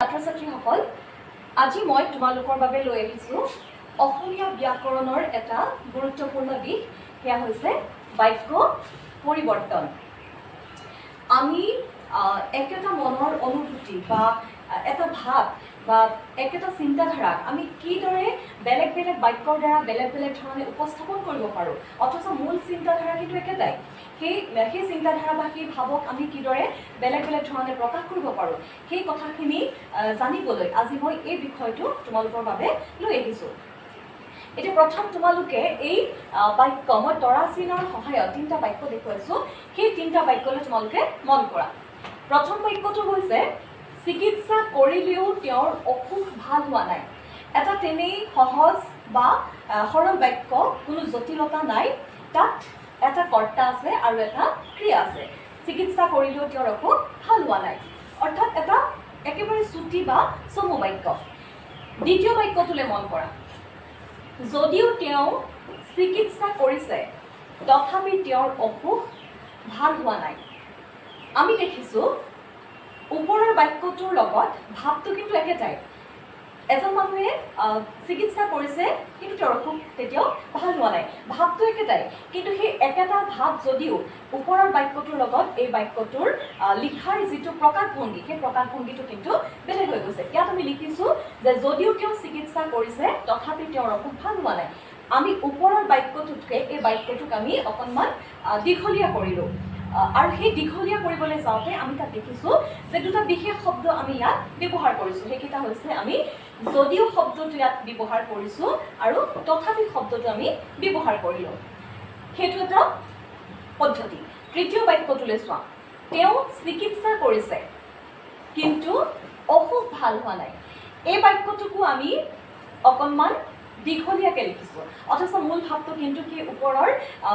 ছাত্ৰ ছাত্ৰীসকল আজি মই তোমালোকৰ বাবে লৈ আহিছোঁ অসমীয়া ব্যাকৰণৰ এটা গুৰুত্বপূৰ্ণ দিশ সেয়া হৈছে বাক্য পৰিৱৰ্তন আমি একেটা মনৰ অনুভূতি বা এটা ভাৱ বা একেটা চিন্তাধাৰাক আমি কিদৰে বেলেগ বেলেগ বাক্যৰ দ্বাৰা বেলেগ বেলেগ ধৰণে উপস্থাপন কৰিব পাৰোঁ অথচ মূল চিন্তাধাৰা কিন্তু একেটাই সেই চিন্তাধাৰা বা সেই ভাৱক আমি কিদৰে বেলেগ বেলেগ ধৰণে প্ৰকাশ কৰিব পাৰোঁ সেই কথাখিনি জানিবলৈ আজি মই এই বিষয়টো তোমালোকৰ বাবে লৈ আহিছোঁ এতিয়া প্ৰথম তোমালোকে এই বাক্য মই তৰা চিনৰ সহায়ত তিনিটা বাক্য দেখুৱাইছোঁ সেই তিনিটা বাক্যলৈ তোমালোকে মন কৰা প্ৰথম বাক্যটো হৈছে চিকিৎসা কৰিলেও তেওঁৰ অসুখ ভাল হোৱা নাই এটা তেনেই সহজ বা সৰল বাক্য কোনো জটিলতা নাই তাত এটা কৰ্তা আছে আৰু এটা ক্ৰিয়া আছে চিকিৎসা কৰিলেও তেওঁৰ অসুখ ভাল হোৱা নাই অৰ্থাৎ এটা একেবাৰে চুটি বা চমু বাক্য দ্বিতীয় বাক্যটোলৈ মন কৰা যদিও তেওঁ চিকিৎসা কৰিছে তথাপি তেওঁৰ অসুখ ভাল হোৱা নাই আমি দেখিছোঁ ওপৰৰ বাক্যটোৰ লগত ভাৱটো কিন্তু একেটাই এজন মানুহে চিকিৎসা কৰিছে কিন্তু তেওঁৰ অসুখ তেতিয়াও ভাল হোৱা নাই ভাৱটো একেটাই কিন্তু সেই একেটা ভাৱ যদিও ওপৰৰ বাক্যটোৰ লগত এই বাক্যটোৰ লিখাৰ যিটো প্ৰকাশভংগী সেই প্ৰকাশভংগীটো কিন্তু বেলেগ হৈ গৈছে ইয়াত আমি লিখিছোঁ যে যদিও তেওঁ চিকিৎসা কৰিছে তথাপি তেওঁৰ অসুখ ভাল হোৱা নাই আমি ওপৰৰ বাক্যটোতকৈ এই বাক্যটোক আমি অকণমান দীঘলীয়া কৰিলোঁ আৰু সেই দীঘলীয়া কৰিবলৈ যাওঁতে আমি তাত দেখিছোঁ যে দুটা বিশেষ শব্দ আমি ইয়াত ব্যৱহাৰ কৰিছোঁ সেইকেইটা হৈছে আমি যদিও শব্দটো ইয়াত ব্যৱহাৰ কৰিছোঁ আৰু তথাপি শব্দটো আমি ব্যৱহাৰ কৰিলোঁ সেইটো এটা পদ্ধতি তৃতীয় বাক্যটোলৈ চোৱা তেওঁ চিকিৎসা কৰিছে কিন্তু অসুখ ভাল হোৱা নাই এই বাক্যটোকো আমি অকণমান দীঘলীয়াকৈ লিখিছোঁ অথচ মূল ভাৱটো কিন্তু কি ওপৰৰ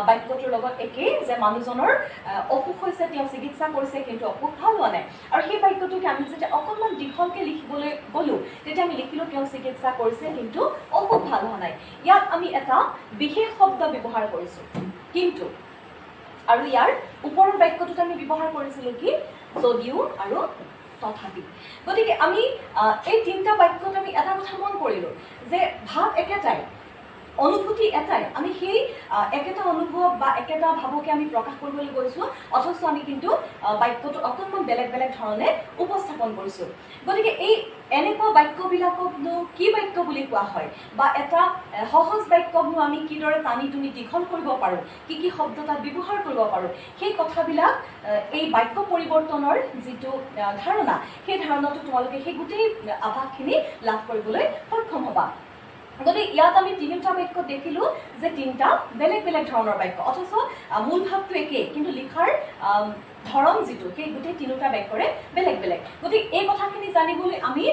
বাক্যটোৰ লগত একেই যে মানুহজনৰ অসুখ হৈছে তেওঁ চিকিৎসা কৰিছে কিন্তু অসুখ ভাল হোৱা নাই আৰু সেই বাক্যটোকে আমি যেতিয়া অকণমান দীঘলকৈ লিখিবলৈ গ'লোঁ তেতিয়া আমি লিখিলোঁ তেওঁ চিকিৎসা কৰিছে কিন্তু অসুখ ভাল হোৱা নাই ইয়াত আমি এটা বিশেষ শব্দ ব্যৱহাৰ কৰিছোঁ কিন্তু আৰু ইয়াৰ ওপৰৰ বাক্যটোত আমি ব্যৱহাৰ কৰিছিলোঁ কি যদিও আৰু তথাপি গতিকে আমি এই তিনিটা বাক্যত আমি এটা কথা মন কৰিলোঁ যে ভাৱ একেটাই অনুভূতি এটাই আমি সেই একেটা অনুভৱ বা একেটা ভাৱকে আমি প্ৰকাশ কৰিবলৈ গৈছোঁ অথচ আমি কিন্তু বাক্যটো অকণমান বেলেগ বেলেগ ধৰণে উপস্থাপন কৰিছোঁ গতিকে এই এনেকুৱা বাক্যবিলাককনো কি বাক্য বুলি কোৱা হয় বা এটা সহজ বাক্যকনো আমি কিদৰে টানি টুনি দীঘল কৰিব পাৰোঁ কি কি শব্দ তাত ব্যৱহাৰ কৰিব পাৰোঁ সেই কথাবিলাক এই বাক্য পৰিৱৰ্তনৰ যিটো ধাৰণা সেই ধাৰণাটো তোমালোকে সেই গোটেই আভাসখিনি লাভ কৰিবলৈ সক্ষম হ'বা গতিকে ইয়াত আমি তিনিটা বাক্য দেখিলোঁ যে তিনিটা বেলেগ বেলেগ ধৰণৰ বাক্য অথচ মূল ভাৱটো একেই কিন্তু লিখাৰ ধৰণ যিটো সেই গোটেই তিনিটা বাক্যৰে বেলেগ বেলেগ গতিকে এই কথাখিনি জানিবলৈ আমি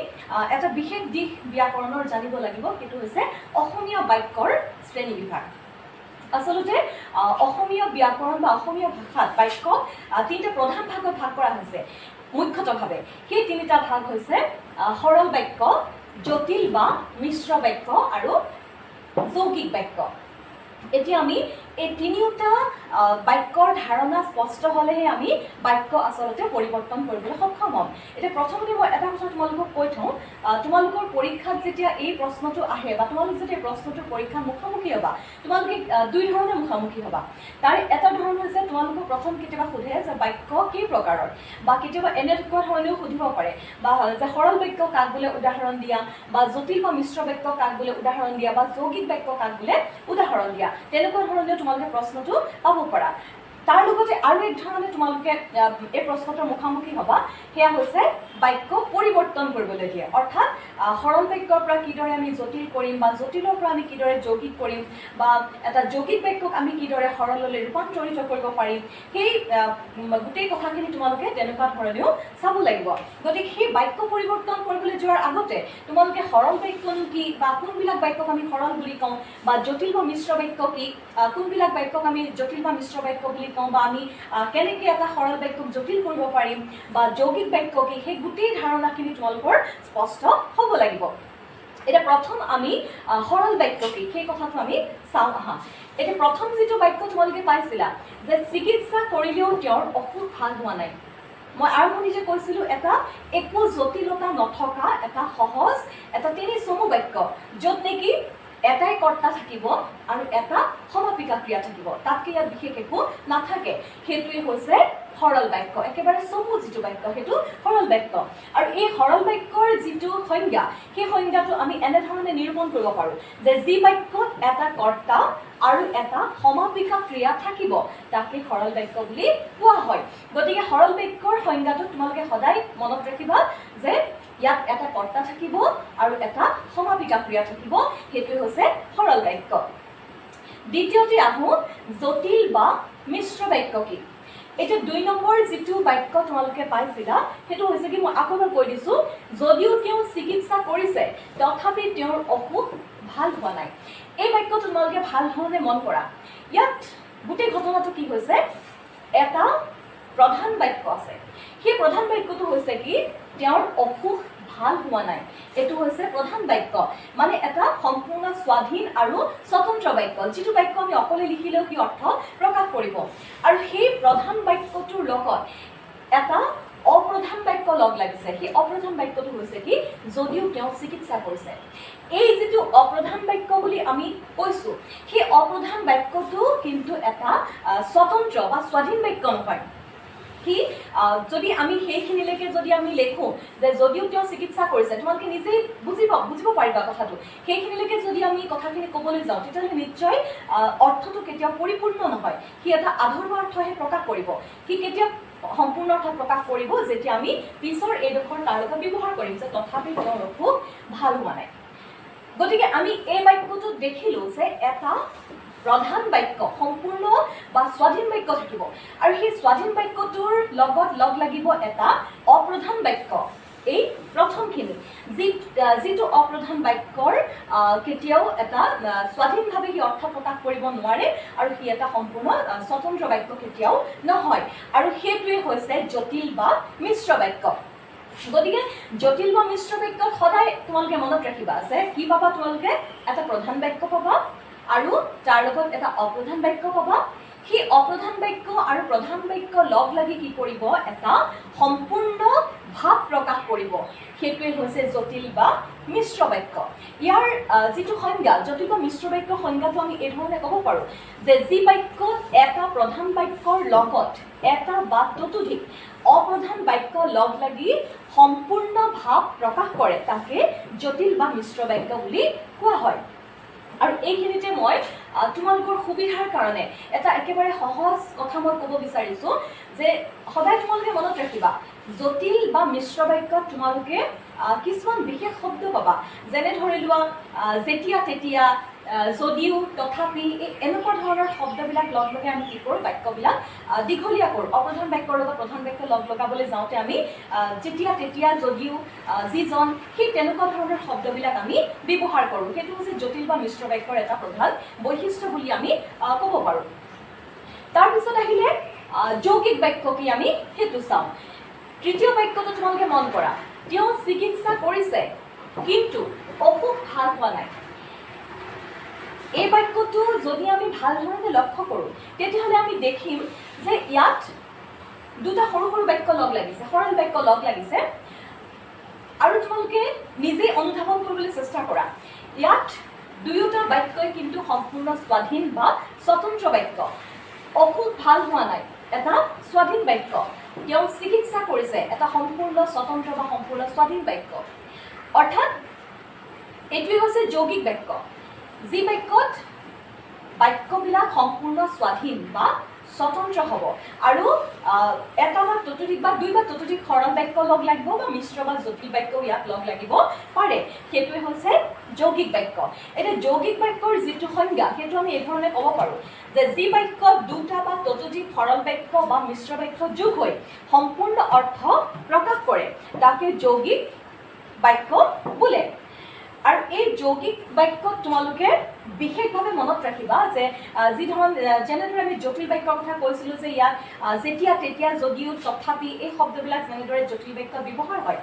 এটা বিশেষ দিশ ব্যাকৰণৰ জানিব লাগিব সেইটো হৈছে অসমীয়া বাক্যৰ শ্ৰেণী বিভাগ আচলতে অসমীয়া ব্যাকৰণ বা অসমীয়া ভাষাত বাক্য তিনিটা প্ৰধান ভাগত ভাগ কৰা হৈছে মুখ্যতভাৱে সেই তিনিটা ভাগ হৈছে সৰল বাক্য জটিল বা মিশ্ৰ বাক্য আৰু যৌগিক বাক্য এতিয়া আমি এই তিনিওটা বাক্যৰ ধাৰণা স্পষ্ট হ'লেহে আমি বাক্য আচলতে পৰিৱৰ্তন কৰিবলৈ সক্ষম হ'ম এতিয়া প্ৰথমতে মই এটা কথা তোমালোকক কৈ থওঁ তোমালোকৰ পৰীক্ষাত যেতিয়া এই প্ৰশ্নটো আহে বা তোমালোক যেতিয়া প্ৰশ্নটোৰ পৰীক্ষাত মুখামুখি হ'বা তোমালোকে দুই ধৰণে মুখামুখি হ'বা তাৰ এটা ধৰণ হৈছে তোমালোকক প্ৰথম কেতিয়াবা সোধে যে বাক্য কেই প্ৰকাৰৰ বা কেতিয়াবা এনেকুৱা ধৰণেও সুধিব পাৰে বা যে সৰল বাক্য কাক বোলে উদাহৰণ দিয়া বা জটিল বা মিশ্ৰ বাক্য কাক বোলে উদাহৰণ দিয়া বা যৌগিক বাক্য কাক বোলে উদাহৰণ দিয়া তেনেকুৱা ধৰণে তোমালোকে প্ৰশ্নটো পাব পাৰা তাৰ লগতে আৰু এক ধৰণে তোমালোকে এই প্ৰশ্নটোৰ মুখামুখি হ'বা সেয়া হৈছে বাক্য পৰিৱৰ্তন কৰিবলৈ দিয়ে অৰ্থাৎ সৰল বাক্যৰ পৰা কিদৰে আমি জটিল কৰিম বা জটিলৰ পৰা আমি কিদৰে যৌগিক কৰিম বা এটা যৌগিক বাক্যক আমি কিদৰে সৰললৈ ৰূপান্তৰিত কৰিব পাৰিম সেই গোটেই কথাখিনি তোমালোকে তেনেকুৱা ধৰণেও চাব লাগিব গতিকে সেই বাক্য পৰিৱৰ্তন কৰিবলৈ যোৱাৰ আগতে তোমালোকে সৰল বাক্যনো কি বা কোনবিলাক বাক্যক আমি সৰল বুলি কওঁ বা জটিল বা মিশ্ৰ বাক্য কি কোনবিলাক বাক্যক আমি জটিল বা মিশ্ৰ বাক্য বুলি কওঁ বা আমি কেনেকৈ এটা সৰল বাক্যক জটিল কৰিব পাৰিম বা যৌগিক বাক্য কি সেই গোটেই ধাৰণাখিনি তোমালোকৰ স্পষ্ট হ'ব লাগিব এটা প্ৰথম আমি সৰল বাক্য কি সেই কথাটো আমি চাওঁ আহা এটা প্ৰথম যিটো বাক্য তোমালোকে পাইছিলা যে চিকিৎসা কৰিলেও তেওঁৰ অসুখ ভাল হোৱা নাই মই আৰম্ভণিতে কৈছিলোঁ এটা একো জটিলতা নথকা এটা সহজ এটা তিনি চমু বাক্য য'ত নেকি এটাই কৰ্তা থাকিব আৰু এটা সমাপিকা ক্ৰিয়া থাকিব, তাতকৈ ইয়াত বিশেষ একো নাথাকে। সেইটোৱে হৈছে সৰল বাক্য, একেবাৰে চমু যিটো বাক্য সেইটো সৰল বাক্য। আৰু এই সৰল বাক্যৰ যিটো সংজ্ঞা, সেই সংজ্ঞাটো আমি এনেধৰণে নিৰূপণ কৰিব পাৰোঁ যে যি বাক্যত এটা কৰ্তা আৰু এটা সমাপিকা ক্ৰিয়া থাকিব তাকে সৰল বাক্য বুলি কোৱা হয়। গতিকে সৰল বাক্যৰ সংজ্ঞাটো তোমালোকে সদায় মনত ৰাখিবা যে ইয়াত এটা কৰ্তা থাকিব আৰু এটা সমাপিকা ক্ৰিয়া থাকিব, সেইটোৱে হৈছে সৰল বাক্য। দ্বিতীয়তে আহোঁ জটিল বা মিশ্ৰ বাক্য কি। এতিয়া 2 নম্বৰ যিটো বাক্য তোমালোকে পাইছিলা সেইটো হৈছে কি, মই আকৌ এবাৰ কৈ দিছোঁ, যদিও তেওঁ চিকিৎসা কৰিছে তথাপি তেওঁৰ অসুখ ভাল হোৱা নাই। এই বাক্যটো তোমালোকে ভাল ধৰণে মন কৰা। ইয়াত গোটেই ঘটনাটো কি হৈছে, এটা প্ৰধান বাক্য আছে। সেই প্ৰধান বাক্যটো হৈছে কি, তেওঁৰ অসুখ ভাল হোৱা নাই। এইটো হৈছে প্ৰধান বাক্য, মানে এটা সম্পূৰ্ণ স্বাধীন আৰু স্বতন্ত্ৰ বাক্য, যিটো বাক্য আমি অকলে লিখিলেও কি অৰ্থ প্ৰকাশ কৰিব। আৰু সেই প্ৰধান বাক্যটোৰ লগত এটা অপ্ৰধান বাক্য লগ লাগিছে। সেই অপ্ৰধান বাক্যটো হৈছে কি, যদিও তেওঁ চিকিৎসা কৰিছে। এই যিটো অপ্ৰধান বাক্য বুলি আমি কৈছোঁ, সেই অপ্ৰধান বাক্যটো কিন্তু এটা স্বতন্ত্ৰ বা স্বাধীন বাক্য নহয়। কি যদি আমি সেইখিনিলৈকে যদি আমি লেখোঁ যে যদিও তেওঁ চিকিৎসা কৰিছে, তোমালোকে নিজেই বুজিব পাৰিবা কথাটো। সেইখিনিলৈকে যদি আমি কথাখিনি ক'বলৈ যাওঁ তেতিয়াহ'লে নিশ্চয় অৰ্থটো কেতিয়াও পৰিপূৰ্ণ নহয়, সি এটা আধৰুৱা অৰ্থহে প্ৰকাশ কৰিব। সি কেতিয়া সম্পূৰ্ণ অৰ্থ প্ৰকাশ কৰিব যেতিয়া আমি পিছৰ এইডোখৰ তাৰ লগত ব্যৱহাৰ কৰিম যে তথাপি তেওঁৰ অসুখ ভাল হোৱা নাই। গতিকে আমি এই বাক্যটোত দেখিলোঁ যে এটা প্ৰধান বাক্য সম্পূৰ্ণ বা স্বাধীন বাক্য থাকিব, আৰু সেই স্বাধীন বাক্যটোৰ লগত লগ লাগিব এটা অপ্ৰধান বাক্য। এই প্ৰথমখিনি যিটো অপ্ৰধান বাক্যৰ কেতিয়াও এটা স্বাধীনভাৱে সি অৰ্থ প্ৰকাশ কৰিব নোৱাৰে, আৰু সি এটা সম্পূৰ্ণ স্বতন্ত্ৰ বাক্য কেতিয়াও নহয়, আৰু সেইটোৱে হৈছে জটিল বা মিশ্ৰ বাক্য। গতিকে জটিল বা মিশ্ৰ বাক্যত সদায় তোমালোকে মনত ৰাখিবা যে কি পাবা, তোমালোকে এটা প্ৰধান বাক্য পাবা আৰু তাৰ লগত এটা অপ্ৰধান বাক্য পাবা। সেই অপ্ৰধান বাক্য আৰু প্ৰধান বাক্য লগ লাগি কি কৰিব, এটা সম্পূৰ্ণ ভাৱ প্ৰকাশ কৰিব। সেইটোৱে হৈছে জটিল বা মিশ্ৰ বাক্য। ইয়াৰ যিটো সংজ্ঞা, জটিল বা মিশ্ৰ বাক্যৰ সংজ্ঞাটো আমি এই ধৰণে ক'ব পাৰোঁ যে যি বাক্যত এটা প্ৰধান বাক্যৰ লগত এটা বা ততোধিক অপ্ৰধান বাক্য লগ লাগি সম্পূৰ্ণ ভাৱ প্ৰকাশ কৰে তাকে জটিল বা মিশ্ৰ বাক্য বুলি কোৱা হয়। আৰু এইখিনিতে মই তোমালোকৰ সুবিধাৰ কাৰণে এটা একেবাৰে সহজ কথা মই ক'ব বিচাৰিছোঁ যে সদায় তোমালোকে মনত ৰাখিবা, জটিল বা মিশ্ৰ বাক্যত তোমালোকে কিছুমান বিশেষ শব্দ পাবা, যেনে ধৰি লোৱা যেতিয়া তেতিয়া, যদিও, তথাপি, এনেকুৱা ধৰণৰ শব্দবিলাক লগ লগাই আমি কি কৰোঁ, বাক্যবিলাক দীঘলীয়া কৰোঁ। অপ্ৰধান বাক্যৰ লগত প্ৰধান বাক্য লগ লগাবলৈ যাওঁতে আমি যেতিয়া তেতিয়া, যদিও, যিজন, সেই তেনেকুৱা ধৰণৰ শব্দবিলাক আমি ব্যৱহাৰ কৰোঁ। সেইটো হৈছে জটিল বা মিশ্ৰ বাক্যৰ এটা প্ৰধান বৈশিষ্ট্য বুলি আমি ক'ব পাৰোঁ। তাৰপিছত আহিলে যৌগিক বাক্য কি আমি সেইটো চাওঁ। তৃতীয় বাক্যটো তোমালোকে মন কৰা, তেওঁ চিকিৎসা কৰিছে কিন্তু অসুখ ভাল হোৱা নাই। এই বাক্যটো যদি আমি ভাল ধৰণে লক্ষ্য কৰোঁ তেতিয়াহ'লে আমি দেখিম যে ইয়াত দুটা সৰু সৰু বাক্য লগ লাগিছে, সৰল বাক্য লগ লাগিছে। আৰু তোমালোকে নিজেই অনুধাৱন কৰিবলৈ চেষ্টা কৰা, ইয়াত দুয়োটা বাক্যই কিন্তু সম্পূৰ্ণ স্বাধীন বা স্বতন্ত্ৰ বাক্য। অসুখ ভাল হোৱা নাই এটা স্বাধীন বাক্য, তেওঁ চিকিৎসা কৰিছে এটা সম্পূৰ্ণ স্বতন্ত্ৰ বা সম্পূৰ্ণ স্বাধীন বাক্য। অৰ্থাৎ এইটোৱে হৈছে যৌগিক বাক্য, যি বাক্যত বাক্যবিলাক সম্পূৰ্ণ স্বাধীন বা স্বতন্ত্ৰ হ'ব, আৰু এটা বা ততোধিক বা দুই বা ততোধিক সৰল বাক্য লগ লাগিব বা মিশ্ৰ বা জটিল বাক্য ইয়াত লগ লাগিব পাৰে, সেইটোৱে হৈছে যৌগিক বাক্য। এতিয়া যৌগিক বাক্যৰ যিটো সংজ্ঞা সেইটো আমি এই ধৰণে ক'ব পাৰোঁ যে যি বাক্যত দুটা বা ততোধিক সৰল বাক্য বা মিশ্ৰ বাক্য যোগ হৈ সম্পূৰ্ণ অৰ্থ প্ৰকাশ কৰে তাকে যৌগিক বাক্য বোলে। আৰু এই যৌগিক বাক্যত তোমালোকে বিশেষভাৱে মনত ৰাখিবা যে যেনেদৰে আমি জটিল বাক্যৰ কথা কৈছিলোঁ যে ইয়াত যেতিয়া তেতিয়া, যদিও, তথাপি, এই শব্দবিলাক যেনেদৰে জটিল বাক্যত ব্যৱহাৰ হয়,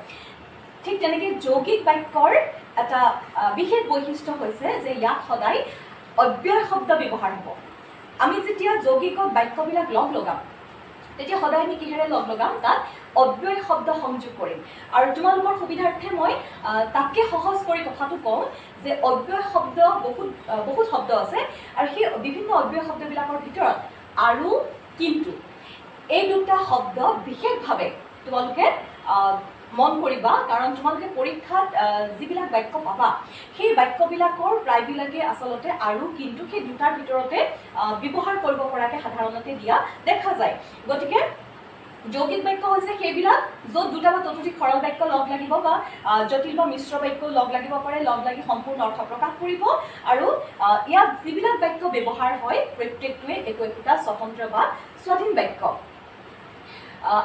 ঠিক তেনেকৈ যৌগিক বাক্যৰ এটা বিশেষ বৈশিষ্ট্য হৈছে যে ইয়াত সদায় অব্যয় শব্দ ব্যৱহাৰ হ'ব। আমি যেতিয়া যৌগিকত বাক্যবিলাক লগ লগাম তেতিয়া সদায় আমি কিহেৰে লগ লগাম তাত অব্যয় শব্দ সংযোগ কৰিম আৰু তোমালোকৰ সুবিধাৰ্থে মই তাতকৈ সহজ কৰি কথাটো কওঁ যে অব্যয় শব্দ বহুত শব্দ আছে আৰু সেই বিভিন্ন অব্যয় শব্দবিলাকৰ ভিতৰত আৰু কিন্তু এই দুটা শব্দ বিশেষভাৱে তোমালোকে মন কৰিবা কাৰণ তোমালোকে পৰীক্ষাত যিবিলাক বাক্য পাবা সেই বাক্যবিলাকৰ প্ৰায়বিলাকে আচলতে আৰু কিন্তু সেই দুটাৰ ভিতৰতে ব্যৱহাৰ কৰিব পৰাকৈ সাধাৰণতে দিয়া দেখা যায় গতিকে যৌগিক বাক্য হৈছে সেইবিলাক য'ত দুটা বা ততোধিক সৰল বাক্য লগ লাগিব বা জটিল বা মিশ্ৰ বাক্য লগ লাগিব পাৰে লগ লাগি সম্পূৰ্ণ অৰ্থ প্ৰকাশ কৰিব আৰু ইয়াত যিবিলাক বাক্য ব্যৱহাৰ হয় প্ৰত্যেকটোৱে একো একোটা স্বতন্ত্ৰ বা স্বাধীন বাক্য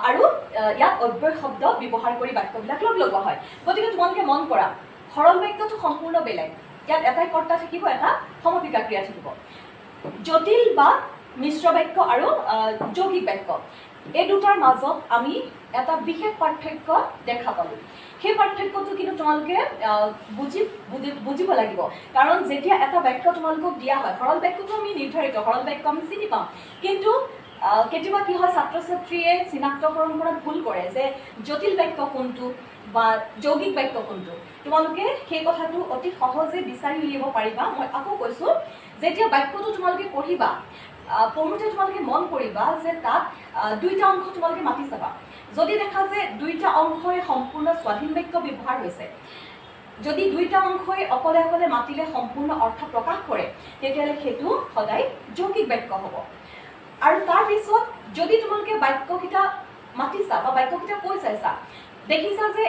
আৰু ইয়াত অব্যয় শব্দ ব্যৱহাৰ কৰি বাক্যবিলাক লগ লগোৱা হয় গতিকে তোমালোকে মন কৰা সৰল বাক্যটো সম্পূৰ্ণ বেলেগ ইয়াত এটাই কৰ্তা থাকিব এটা সমাপিকা ক্ৰিয়া থাকিব জটিল বা মিশ্ৰ বাক্য আৰু যৌগিক বাক্য এই দুটাৰ মাজত আমি এটা বিশেষ পাৰ্থক্য দেখা পালোঁ সেই পাৰ্থক্যটো কিন্তু তোমালোকে বুজিব লাগিব কাৰণ যেতিয়া এটা বাক্য তোমালোকক দিয়া হয় সৰল বাক্যটো আমি নিৰ্ধাৰিত সৰল বাক্য আমি চিনি পাম কিন্তু কেতিয়াবা কি হয় ছাত্ৰ ছাত্ৰীয়ে চিনাক্তকৰণ কৰাত ভুল কৰে যে জটিল বাক্য কোনটো বা যৌগিক বাক্য কোনটো তোমালোকে সেই কথাটো অতি সহজে বিচাৰি উলিয়াব পাৰিবা মই আকৌ কৈছোঁ যেতিয়া বাক্যটো তোমালোকে পঢ়িবা পঢ়োঁতে তোমালোকে মন কৰিবা যে তাত দুইটা অংশ তোমালোকে মাতি চাবা যদি দেখা যে দুইটা অংশই সম্পূৰ্ণ স্বাধীন বাক্য ব্যৱহাৰ হৈছে যদি দুইটা অংশই অকলে অকলে মাতিলে সম্পূৰ্ণ অৰ্থ প্ৰকাশ কৰে তেতিয়াহ'লে সেইটো সদায় যৌগিক বাক্য হ'ব আৰু তাৰপিছত যদি তোমালোকে বাক্যকেইটা মাতিছা বা বাক্যকেইটা কৈ চাইছা দেখিছা যে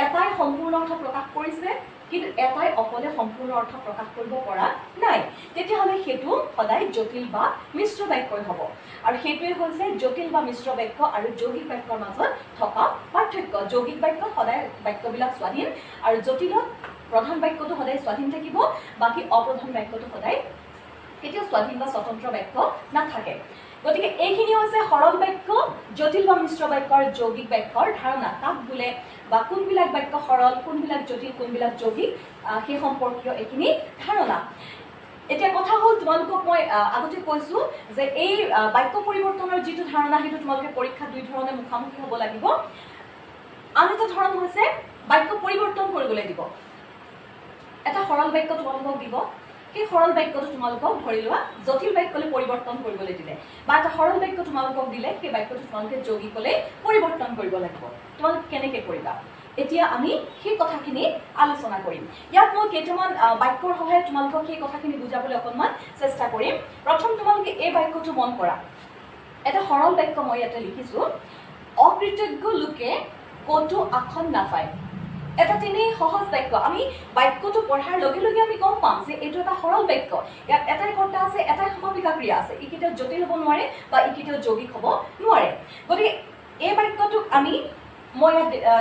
এটাই সম্পূৰ্ণ অৰ্থ প্ৰকাশ কৰিছে কিন্তু এটাই অকলে সম্পূৰ্ণ অৰ্থ প্ৰকাশ কৰিব পৰা নাই তেতিয়াহ'লে সেইটো সদায় জটিল বা মিশ্ৰ বাক্যই হ'ব আৰু সেইটোৱে হৈছে জটিল বা মিশ্ৰ বাক্য আৰু যৌগিক বাক্যৰ মাজত থকা পাৰ্থক্য যৌগিক বাক্য সদায় বাক্যবিলাক স্বাধীন আৰু জটিলত প্ৰধান বাক্যটো সদায় স্বাধীন থাকিব বাকী অপ্ৰধান বাক্যটো সদায় কেতিয়াও স্বাধীন বা স্বতন্ত্ৰ বাক্য নাথাকে গতিকে এইখিনি হৈছে সৰল বাক্য জটিল বা মিশ্ৰ বাক্যৰ যৌগিক বাক্যৰ ধাৰণা তাক বোলে বা কোনবিলাক বাক্য সৰল কোনবিলাক জটিল কোনবিলাক যৌগিক সেই সম্পৰ্কীয় এইখিনি ধাৰণা এতিয়া কথা হ'ল তোমালোকক মই আগতে কৈছোঁ যে এই বাক্য পৰিৱৰ্তনৰ যিটো ধাৰণা সেইটো তোমালোকে পৰীক্ষাত দুই ধৰণে মুখামুখি হ'ব লাগিব আন এটা ধৰণ হৈছে বাক্য পৰিৱৰ্তন কৰিবলৈ দিব এটা সৰল বাক্য তোমালোকক দিব সেই সৰল বাক্যটো তোমালোকক ধৰি লোৱা জটিল বাক্যলৈ পৰিৱৰ্তন কৰিবলৈ দিলে বা এটা সৰল বাক্য তোমালোকক দিলে সেই বাক্যটো তোমালোকে যৌগিকলৈ পৰিৱৰ্তন কৰিব লাগিব তোমালোকে কেনেকৈ কৰিবা এতিয়া আমি সেই কথাখিনি আলোচনা কৰিম ইয়াত মই কেইটামান বাক্যৰ সহায়ত তোমালোকক সেই কথাখিনি বুজাবলৈ অকণমান চেষ্টা কৰিম প্ৰথম তোমালোকে এই বাক্যটো মন কৰা এটা সৰল বাক্য মই ইয়াতে লিখিছোঁ অকৃতজ্ঞ লোকে ক'তো আসন নাপায় এটা তেনেই সহজ বাক্য আমি বাক্যটো পঢ়াৰ লগে লগে আমি গম পাম যে এইটো এটা সৰল বাক্য ইয়াত এটাই কৰ্তা আছে এটাই সমাপিকা ক্ৰিয়া আছে ই কেতিয়াও জটিল হ'ব নোৱাৰে বা ই কেতিয়াও যৌগিক হ'ব নোৱাৰে গতিকে এই বাক্যটোক আমি মই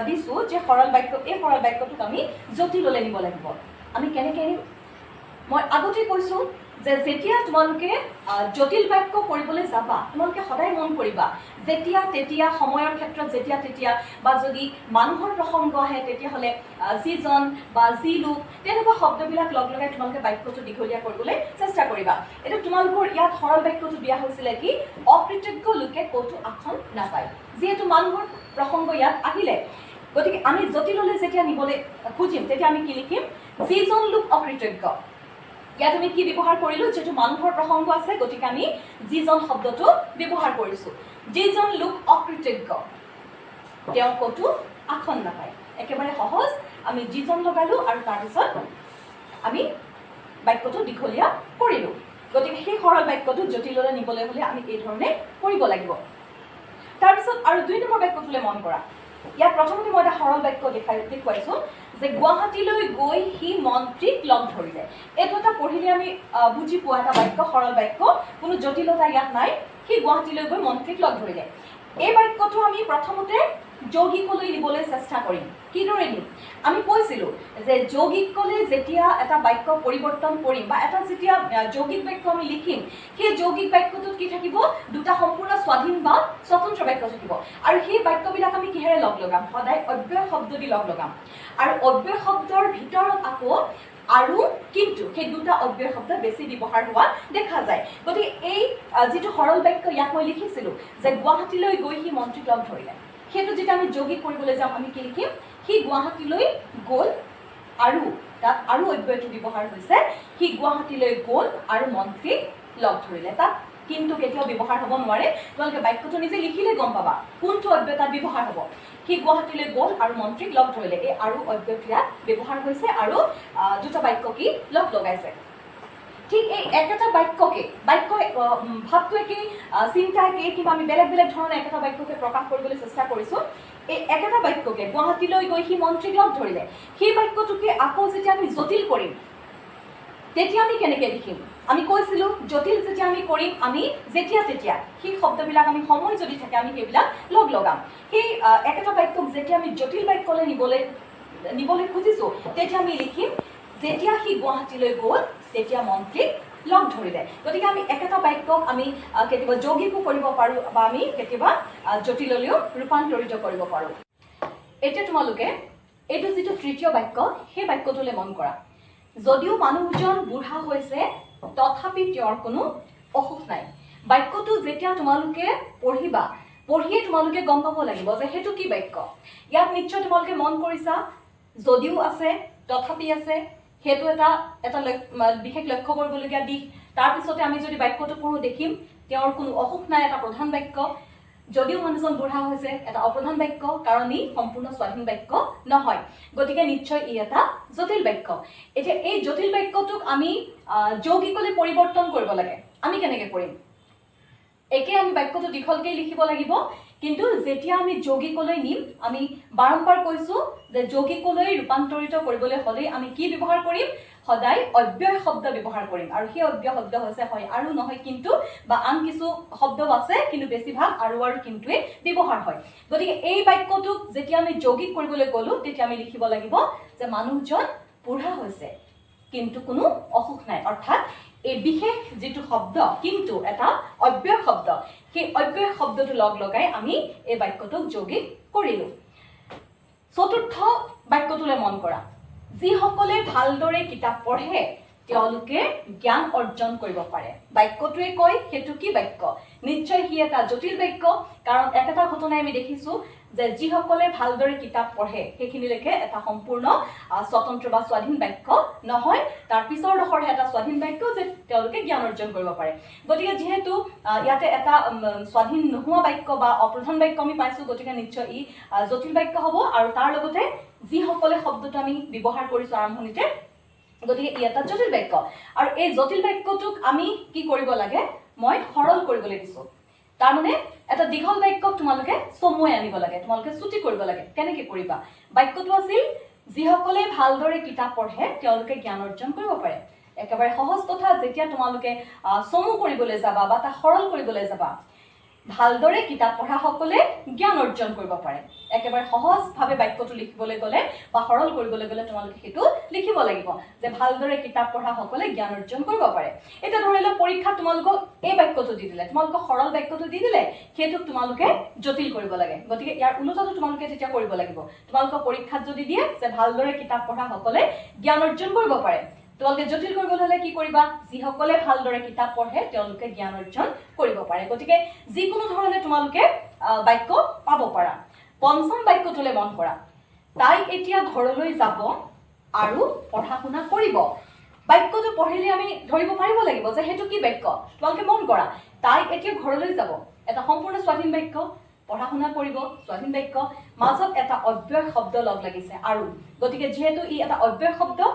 দিছোঁ যে সৰল বাক্য এই সৰল বাক্যটোক আমি জটিললৈ নিব লাগিব আমি কেনেকৈ নিম মই আগতে কৈছোঁ যে যেতিয়া তোমালোকে জটিল বাক্য কৰিবলৈ যাবা তোমালোকে সদায় মন কৰিবা যেতিয়া তেতিয়া সময়ৰ ক্ষেত্ৰত যেতিয়া তেতিয়া বা যদি মানুহৰ প্ৰসংগ আহে তেতিয়াহ'লে যিজন বা যি লোক তেনেকুৱা শব্দবিলাক লগ লগাই তোমালোকে বাক্যটো দীঘলীয়া কৰিবলৈ চেষ্টা কৰিবা এতিয়া তোমালোকৰ ইয়াত সৰল বাক্যটো দিয়া হৈছিলে কি অকৃতজ্ঞ লোকে ক'তো আসন নাপায় যিহেতু মানুহৰ প্ৰসংগ ইয়াত আহিলে গতিকে আমি জটিললৈ যেতিয়া নিবলৈ খুজিম তেতিয়া আমি কি লিখিম যিজন লোক অকৃতজ্ঞ ইয়াত আমি কি ব্যৱহাৰ কৰিলোঁ যিহেতু মানুহৰ প্ৰসংগ আছে গতিকে আমি যিজন শব্দটো ব্যৱহাৰ কৰিছোঁ যিজন লোক অকৃতজ্ঞ তেওঁ ক'তো আসন নাপায় একেবাৰে সহজ আমি যিজন লগালোঁ আৰু তাৰপিছত আমি বাক্যটো দীঘলীয়া কৰিলোঁ গতিকে সেই সৰল বাক্যটো জটিললৈ নিবলৈ হ'লে আমি এই ধৰণে কৰিব লাগিব তাৰপিছত আৰু 2 নম্বৰ বাক্যটোলৈ মন কৰা ইয়াত প্ৰথমতে মই এটা সৰল বাক্য দেখুৱাইছোঁ যে গুৱাহাটীলৈ গৈ সি মন্ত্ৰীক লগ ধৰিলে এইটো এটা পঢ়িলে আমি বুজি পোৱা এটা বাক্য সৰল বাক্য কোনো জটিলতা ইয়াত নাই সি গুৱাহাটীলৈ গৈ মন্ত্ৰীক লগ ধৰিলে এই বাক্যটো আমি প্ৰথমতে যৌগিকলৈ নিবলৈ চেষ্টা কৰিম কিদৰে নিম আমি কৈছিলোঁ যে যৌগিকলৈ যেতিয়া এটা বাক্য পৰিৱৰ্তন কৰিম বা এটা যেতিয়া যৌগিক বাক্য আমি লিখিম সেই যৌগিক বাক্যটোত কি থাকিব দুটা সম্পূৰ্ণ স্বাধীন বা স্বতন্ত্ৰ বাক্য থাকিব আৰু সেই বাক্যবিলাক আমি কিহেৰে লগ লগাম সদায় অব্যয় শব্দ দি লগ লগাম আৰু অব্যয় শব্দৰ ভিতৰত আকৌ আৰু কিন্তু সেই দুটা অব্যয় শব্দ বেছি ব্যৱহাৰ হোৱা দেখা যায় গতিকে এই যিটো সৰল বাক্য ইয়াক মই লিখিছিলোঁ যে গুৱাহাটীলৈ গৈ সি মন্ত্ৰীক লগ ধৰিলে সেইটো যেতিয়া আমি যৌগিক কৰিবলৈ যাম আমি কি লিখিম সি গুৱাহাটীলৈ গ'ল আৰু তাত আৰু অব্যয়টো ব্যৱহাৰ হৈছে সি গুৱাহাটীলৈ গ'ল আৰু মন্ত্ৰীক লগ ধৰিলে তাত কিন্তু কেতিয়াও ব্যৱহাৰ হ'ব নোৱাৰে তোমালোকে বাক্যটো নিজে লিখিলে গম পাবা কোনটো অব্যয় তাত ব্যৱহাৰ হ'ব সি গুৱাহাটীলৈ গ'ল আৰু মন্ত্ৰীক লগ ধৰিলে এই আৰু অব্যয়টো ইয়াত ব্যৱহাৰ হৈছে আৰু দুটা বাক্য কি লগ লগাইছে ঠিক এই একেটা বাক্যকে ভাৱটো একেই চিন্তা একেই কিবা আমি বেলেগ বেলেগ ধৰণে একেটা বাক্যকে প্ৰকাশ কৰিবলৈ চেষ্টা কৰিছোঁ এই একেটা বাক্যকে গুৱাহাটীলৈ গৈ সি মন্ত্ৰীক লগ ধৰিলে সেই বাক্যটোকে আকৌ যেতিয়া আমি জটিল কৰিম তেতিয়া আমি কেনেকৈ লিখিম আমি কৈছিলোঁ জটিল যেতিয়া আমি কৰিম আমি যেতিয়া তেতিয়া সেই শব্দবিলাক আমি সময় যদি থাকে আমি সেইবিলাক লগ লগাম সেই একেটা বাক্যক যেতিয়া আমি জটিল বাক্যলৈ নিবলৈ খুজিছোঁ তেতিয়া আমি লিখিম যেতিয়া সি গুৱাহাটীলৈ গ'ল তেতিয়া মন্ত্ৰীক লগ ধৰিলে গতিকে আমি একেটা বাক্যক আমি কেতিয়াবা যৌগিকো কৰিব পাৰোঁ বা আমি কেতিয়াবা জটিললৈও ৰূপান্তৰিত কৰিব পাৰোঁ এতিয়া তোমালোকে এইটো যিটো তৃতীয় বাক্য সেই বাক্যটোলৈ মন কৰা যদিও মানুহজন বুঢ়া হৈছে তথাপি তেওঁৰ কোনো অসুখ নাই বাক্যটো যেতিয়া তোমালোকে পঢ়িয়ে তোমালোকে গম পাব লাগিব যে সেইটো কি বাক্য ইয়াত নিশ্চয় তোমালোকে মন কৰিছা যদিও আছে তথাপি আছে সেইটো এটা বিশেষ লক্ষ্য কৰিবলগীয়া দিশ তাৰপিছতে আমি যদি বাক্যটো পঢ়ো দেখিম তেওঁৰ কোনো অসুখ নাই এটা প্ৰধান বাক্য যদিও মানুহজন বুঢ়া হৈছে এটা অপ্ৰধান বাক্য কাৰণ ই সম্পূৰ্ণ স্বাধীন বাক্য নহয় গতিকে নিশ্চয় ই এটা জটিল বাক্য এতিয়া এই জটিল বাক্যটোক আমি যৌগিকলৈ পৰিৱৰ্তন কৰিব লাগে আমি কেনেকৈ কৰিম একে আমি বাক্যটো দীঘলকৈ লিখিব লাগিব কিন্তু যেতিয়া আমি যৌগিকলৈ নিম আমি বাৰম্বাৰ কৈছোঁ যে যৌগিকলৈ ৰূপান্তৰিত কৰিবলৈ হ'লে আমি কি ব্যৱহাৰ কৰিম সদায় অব্যয় শব্দ ব্যৱহাৰ কৰিম আৰু সেই অব্যয় শব্দ হৈছে হয় আৰু নহয় কিন্তু বা আন কিছু শব্দ আছে কিন্তু বেছিভাগ আৰু কিন্তুৱে ব্যৱহাৰ হয় গতিকে এই বাক্যটোক যেতিয়া আমি যৌগিক কৰিবলৈ গ'লোঁ তেতিয়া আমি লিখিব লাগিব যে মানুহজন বুঢ়া হৈছে কিন্তু কোনো অসুখ নাই অৰ্থাৎ এই বিশেষ যিটো শব্দ কিন্তু এটা অব্যয় শব্দ সেই অব্যয় শব্দটো লগ লগাই আমি এই বাক্যটোক যৌগিক কৰিলোঁ চতুৰ্থ বাক্যটোলৈ মন কৰা যিসকলে ভালদৰে কিতাপ পঢ়ে তেওঁলোকে জ্ঞান অৰ্জন কৰিব পাৰে বাক্যটোৱে কয় সেইটো কি বাক্য নিশ্চয় সি এটা জটিল বাক্য কাৰণ একেটা ঘটনাই আমি দেখিছোঁ যে যিসকলে ভালদৰে কিতাপ পঢ়ে সেইখিনিলৈকে এটা সম্পূৰ্ণ স্বতন্ত্ৰ বা স্বাধীন বাক্য নহয় তাৰ পিছৰ ডোখৰহে এটা স্বাধীন বাক্য যে তেওঁলোকে জ্ঞান অৰ্জন কৰিব পাৰে গতিকে যিহেতু ইয়াতে এটা স্বাধীন নোহোৱা বাক্য বা অপ্ৰধান বাক্য আমি পাইছোঁ গতিকে নিশ্চয় ই জটিল বাক্য হ'ব আৰু তাৰ লগতে যিসকলে শব্দটো আমি ব্যৱহাৰ কৰিছোঁ আৰম্ভণিতে গতিকে ই এটা জটিল বাক্য আৰু এই জটিল বাক্যটোক আমি কি কৰিব লাগে মই সৰল কৰিবলৈ দিছোঁ তাৰমানে এটা দীঘল বাক্যক তোমালোকে চমুৱাই আনিব লাগে তোমালোকে ছুটি কৰিব লাগে কেনেকৈ কৰিবা বাক্যটো আছিল যিসকলে ভালদৰে কিতাপ পঢ়ে তেওঁলোকে জ্ঞান অৰ্জন কৰিব পাৰে একেবাৰে সহজ কথা যেতিয়া তোমালোকে চমু কৰিবলৈ যাবা বা তা সৰল কৰিবলৈ যাবা ভালদৰে কিতাপ পঢ়াসকলে জ্ঞান অৰ্জন কৰিব পাৰে একেবাৰে সহজভাৱে বাক্যটো লিখিবলৈ গ'লে বা সৰল কৰিবলৈ গ'লে তোমালোকে সেইটো লিখিব লাগিব যে ভালদৰে কিতাপ পঢ়াসকলে জ্ঞান অৰ্জন কৰিব পাৰে এতিয়া ধৰি লওক পৰীক্ষাত তোমালোকক এই বাক্যটো দি দিলে তোমালোকক সৰল বাক্যটো দি দিলে সেইটোক তোমালোকে জটিল কৰিব লাগে গতিকে ইয়াৰ ওলোটাটো তোমালোকে তেতিয়া কৰিব লাগিব তোমালোকক পৰীক্ষাত যদি দিয়ে যে ভালদৰে কিতাপ পঢ়াসকলে জ্ঞান অৰ্জন কৰিব পাৰে তোমালোকে জটিল কৰিবলৈ হ'লে কি কৰিবা যিসকলে ভালদৰে কিতাপ পঢ়ে তেওঁলোকে জ্ঞান অৰ্জন কৰিব পাৰে গতিকে যিকোনো ধৰণে তোমালোকে বাক্য পাব পাৰা পঞ্চম বাক্যটোলৈ মন কৰা তাই এতিয়া ঘৰলৈ যাব আৰু পঢ়া শুনা কৰিব বাক্যটো পঢ়িলে আমি ধৰিব পাৰিব লাগিব যে সেইটো কি বাক্য তোমালোকে মন কৰা তাই এতিয়া ঘৰলৈ যাব এটা সম্পূৰ্ণ স্বাধীন বাক্য পঢ়া শুনা কৰিব স্বাধীন বাক্য মাজত এটা অব্যয় শব্দ লগ লাগিছে আৰু গতিকে যিহেতু ই এটা অব্যয় শব্দ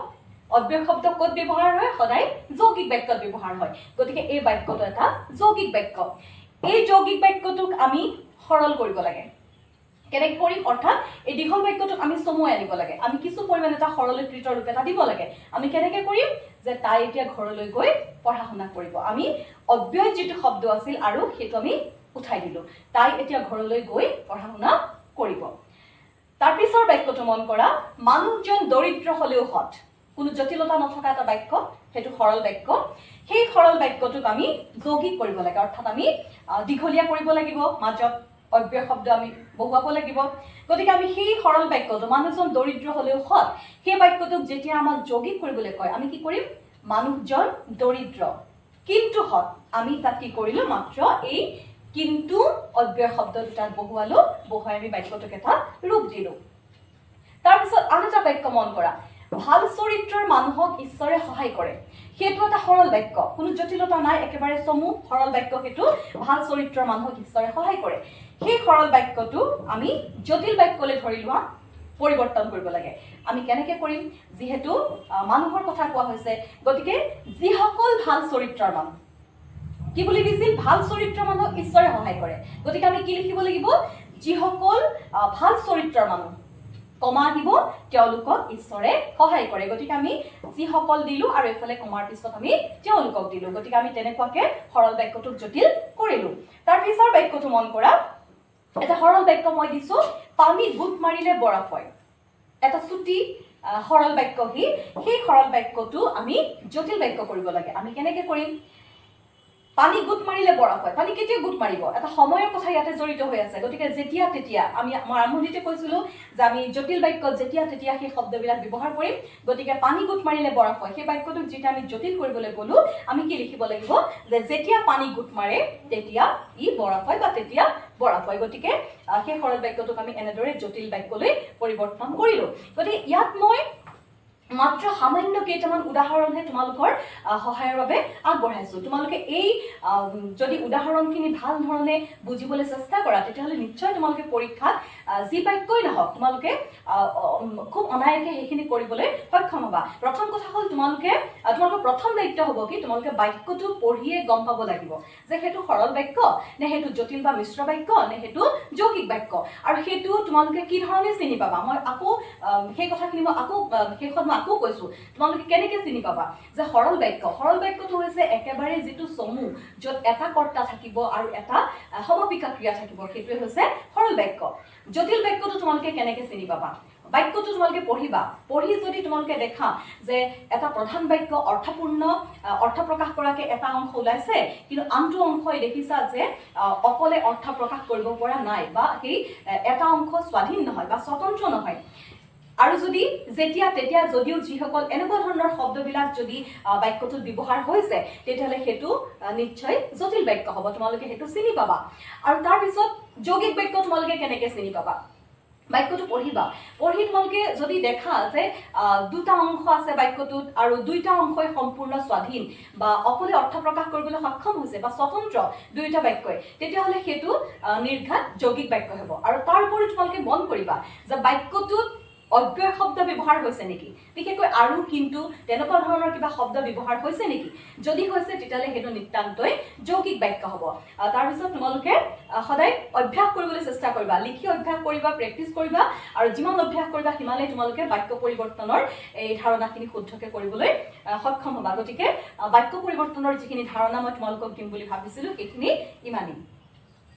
ক'ত ব্যৱহাৰ হয় সদায় যৌগিক বাক্যত ব্যৱহাৰ হয় গতিকে এই বাক্যটো এটা যৌগিক বাক্য এই যৌগিক বাক্যটোক আমি সৰল কৰিব লাগে কেনেকৈ কৰিম অৰ্থাৎ এই দীঘল বাক্যটোক আমি চমুৱাই আনিব লাগে আমি কিছু পৰিমাণ এটা সৰলীকৃত ৰূপ এটা দিব লাগে আমি কেনেকৈ কৰিম যে তাই এতিয়া ঘৰলৈ গৈ পঢ়া শুনা কৰিব আমি অব্যয় যিটো শব্দ আছিল আৰু সেইটো আমি উঠাই দিলোঁ তাই এতিয়া ঘৰলৈ গৈ পঢ়া শুনা কৰিব তাৰপিছৰ বাক্যটো মন কৰা মানুহজন দৰিদ্ৰ হ'লেও সৎ কোনো জটিলতা নথকা এটা বাক্য সেইটো সৰল বাক্য সেই সৰল বাক্যটোক আমি যৌগিক কৰিব লাগে অৰ্থাৎ আমি দীঘলীয়া কৰিব লাগিব মাজত অব্যয় শব্দ আমি বহুৱাব লাগিব গতিকে আমি সেই সৰল বাক্যটো মানুহজন দৰিদ্ৰ হলেও সৎ সেই বাক্যটোক যেতিয়া আমাক যৌগিক কৰিবলৈ কয় আমি কি কৰিম মানুহজন দৰিদ্ৰ কিন্তু সৎ আমি তাত কি কৰিলো মাত্ৰ এই কিন্তু অব্যয় শব্দ দুটাত বহুৱালো বহুৱাই আমি বাক্যটোক এটা ৰূপ দিলো তাৰ পিছত আন এটা বাক্য মন কৰা ভাল চৰিত্ৰৰ মানুহক ঈশ্বৰে সহায় কৰে সেইটো এটা সৰল বাক্য কোনো জটিলতা নাই একেবাৰে চমু সৰল বাক্য সেইটো ভাল চৰিত্ৰৰ মানুহক ঈশ্বৰে সহায় কৰে সেই সৰল বাক্যটো আমি জটিল বাক্যলৈ ধৰি লোৱা পৰিৱৰ্তন কৰিব লাগে আমি কেনেকৈ কৰিম যিহেতু মানুহৰ কথা কোৱা হৈছে গতিকে যিসকল ভাল চৰিত্ৰৰ মানুহ কি বুলি দিছিল ভাল চৰিত্ৰৰ মানুহক ঈশ্বৰে সহায় কৰে গতিকে আমি কি লিখিব লাগিব যিসকল ভাল চৰিত্ৰৰ মানুহ কমা দিব তেওঁলোকক ঈশ্বৰে সহায় কৰে গতিকে আমি যিসকল দিলো আৰু এফালে কমাৰ পিছত আমি তেওঁলোকক দিলো গতিকে আমি তেনেকুৱাকে সৰল বাক্যটোক জটিল কৰিলো তাৰ পিছৰ বাক্যটো মন কৰা এটা সৰল বাক্য মই দিছো পানী গুট মাৰিলে বৰফ হয় এটা ছুটি সৰল বাক্য সেই সৰল বাক্যটো আমি জটিল বাক্য কৰিব লাগে আমি কেনেকৈ কৰিম পানী গুট মাৰিলে বৰফ হয় পানী কেতিয়া গুট মাৰিব এটা সময়ৰ কথা ইয়াতে জড়িত হৈ আছে গতিকে যেতিয়া তেতিয়া আমি আৰম্ভণিতে কৈছিলো যে আমি জটিল বাক্যত যেতিয়া তেতিয়া সেই শব্দবিলাক ব্যৱহাৰ কৰিম গতিকে পানী গুট মাৰিলে বৰফ হয় সেই বাক্যটোক যেতিয়া আমি জটিল কৰিবলৈ গলো আমি কি লিখিব লাগিব যে যেতিয়া পানী গুট মাৰে তেতিয়া ই বৰফ হয় বা তেতিয়া বৰফ হয় গতিকে সেই সৰল বাক্যটোক আমি এনেদৰে জটিল বাক্যলৈ পৰিৱৰ্তন কৰিলো গতিকে ইয়াত মই মাত্ৰ সামান্য কেইটামান উদাহৰণহে তোমালোকৰ সহায়ৰ বাবে আগবঢ়াইছো তোমালোকে এই যদি উদাহৰণখিনি ভাল ধৰণে বুজিবলৈ চেষ্টা কৰা তেতিয়াহ'লে নিশ্চয় তোমালোকে পৰীক্ষাত যি বাক্যই নহওক তোমালোকে খুব অনায়াসে সেইখিনি কৰিবলৈ সক্ষম হ'বা প্ৰথম কথা হ'ল তোমালোকৰ প্ৰথম দায়িত্ব হ'ব কি তোমালোকে বাক্যটো পঢ়িয়ে গম পাব লাগিব যে সেইটো সৰল বাক্য নে সেইটো জটিল বা মিশ্ৰ বাক্য নে সেইটো যৌগিক বাক্য আৰু সেইটো তোমালোকে কি ধৰণে চিনি পাবা মই আকৌ সেই কথাখিনি মই আকৌ শেষত আকৌ কৈছো তোমালোকে কেনেকৈ চিনি পাবা যে সৰল বাক্যটো হৈছে একেবাৰে যিটো চমু য'ত এটা কৰ্তা থাকিব আৰু এটা সমাপিকা ক্ৰিয়া থাকিব সেইটোৱে হৈছে সৰল বাক্য জটিল বাক্যটো তোমালোকে কেনেকৈ চিনি পাবা বাক্যটো তোমালোকে পঢ়িবা পঢ়ি যদি তোমালোকে দেখা যে এটা প্ৰধান বাক্য অৰ্থপূৰ্ণ অৰ্থ প্ৰকাশ কৰাকে এটা অংশ ওলাইছে কিন্তু আনটো অংশই দেখিছা যে অকলে অৰ্থ প্ৰকাশ কৰিব পৰা নাই বা সেই এটা অংশ স্বাধীন নহয় বা স্বতন্ত্ৰ নহয় আৰু যদি যেতিয়া তেতিয়া যদিও যিসকল এনেকুৱা ধৰণৰ শব্দবিলাক যদি বাক্যটোত ব্যৱহাৰ হৈছে তেতিয়াহ'লে সেইটো নিশ্চয় জটিল বাক্য হ'ব তোমালোকে সেইটো চিনি পাবা আৰু তাৰপিছত যৌগিক বাক্য তোমালোকে কেনেকৈ চিনি পাবা বাক্যটো পঢ়িবা পঢ়ি তোমালোকে যদি দেখা যে দুটা অংশ আছে বাক্যটোত আৰু দুইটা অংশই সম্পূৰ্ণ স্বাধীন বা অকলে অৰ্থ প্ৰকাশ কৰিবলৈ সক্ষম হৈছে বা স্বতন্ত্ৰ দুইটা বাক্যই তেতিয়াহ'লে সেইটো নিৰ্ঘাত যৌগিক বাক্য হ'ব আৰু তাৰ উপৰি তোমালোকে মন কৰিবা যে বাক্যটোত অব্যয় শব্দ ব্যৱহাৰ হৈছে নেকি বিশেষকৈ আৰু কিন্তু তেনেকুৱা ধৰণৰ কিবা শব্দ ব্যৱহাৰ হৈছে নেকি যদি হৈছে তেতিয়াহ'লে সেইটো নিতান্তই যৌগিক বাক্য হ'ব তাৰপিছত তোমালোকে সদায় অভ্যাস কৰিবলৈ চেষ্টা কৰিবা লিখি অভ্যাস কৰিবা প্ৰেক্টিছ কৰিবা আৰু যিমান অভ্যাস কৰিবা সিমানেই তোমালোকে বাক্য পৰিৱৰ্তনৰ এই ধাৰণাখিনি শুদ্ধকৈ কৰিবলৈ সক্ষম হ'বা গতিকে বাক্য পৰিৱৰ্তনৰ যিখিনি ধাৰণা মই তোমালোকক দিম বুলি ভাবিছিলোঁ সেইখিনি ইমানেই